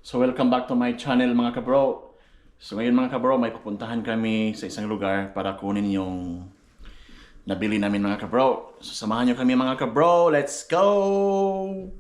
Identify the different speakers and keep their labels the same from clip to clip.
Speaker 1: So welcome back to my channel mga kabro. So ngayon mga kabro, may pupuntahan kami sa isang lugar para kunin yung nabili namin mga kabro. So samahan nyo kami mga kabro, let's go!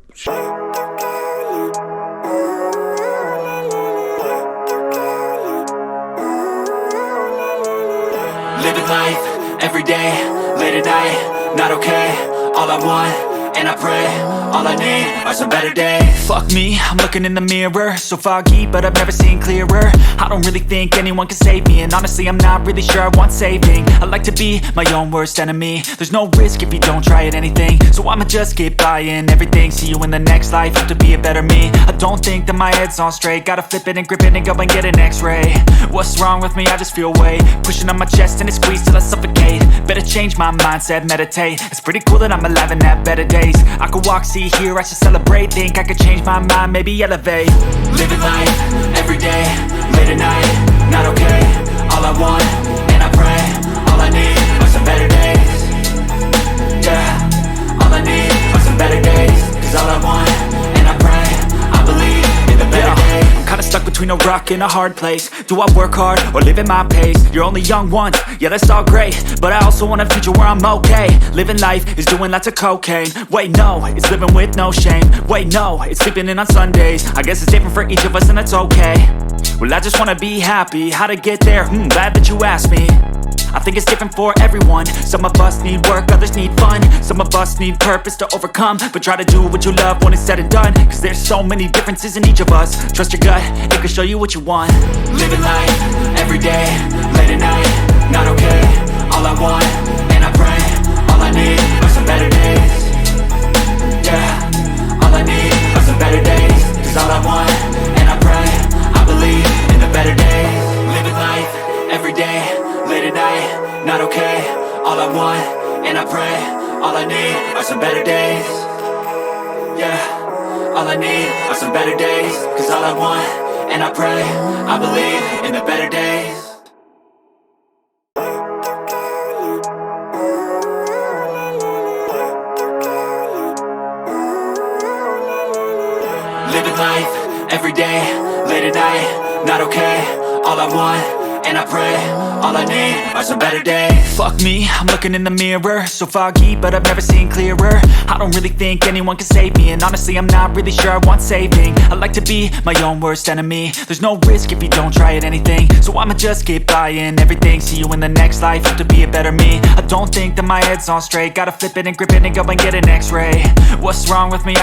Speaker 2: Living life, everyday, late at night, not okay. All I want, and I pray, all I need are some better days. Fuck me, I'm looking in the mirror, so foggy, but I've never seen clearer. I don't really think anyone can save me, and honestly I'm not really sure I want saving. I like to be my own worst enemy. There's no risk if you don't try at anything, so I'ma just keep buying everything. See you in the next life, have to be a better me. I don't think that my head's on straight, gotta flip it and grip it and go and get an x-ray. What's wrong with me? I just feel weight pushing on my chest and it squeezes till I suffocate. Better change my mindset, meditate. It's pretty cool that I'm alive and have better days. I could walk, see, hear, I should celebrate. Think I could change my mind, maybe elevate. Living life, everyday, late at night, not okay. All I want, and I pray, all I need are some better days. Yeah, all I need are some better days. Cause all I want, and I pray, I believe in the better days. I'm kinda stuck between a rock and a hard place. Do I work hard or live at my pace? You're only young once, yeah that's all great, but I also want a future where I'm okay. Living life is doing lots of cocaine. Wait no, it's living with no shame. Wait no, it's sleeping in on Sundays. I guess it's different for each of us and that's okay. Well I just wanna be happy, how to get there? Glad that you asked me. I think it's different for everyone. Some of us need work, others need fun. Some of us need purpose to overcome. But try to do what you love when it's said and done. Cause there's so many differences in each of us. Trust your gut, it can show you what you want. Living life, everyday, late at night, not okay. All I want, and I pray, all I need are some better days. Yeah, all I need are some better days. Cause all I want, and I pray, I believe in the better days. Living life, everyday, late at night, not okay. All I want, and I pray, all I need are some better days. Yeah, all I need are some better days. Cause all I want, and I pray, I believe in the better days. Living life, everyday, late at night, not okay. All I want, and I pray, all I need are some better days. Fuck me, I'm looking in the mirror, so foggy, but I've never seen clearer. I don't really think anyone can save me, and honestly I'm not really sure I want saving. I like to be my own worst enemy. There's no risk if you don't try at anything, so I'ma just keep buying everything. See you in the next life, have to be a better me. I don't think that my head's on straight, gotta flip it and grip it and go and get an x-ray. What's wrong with me?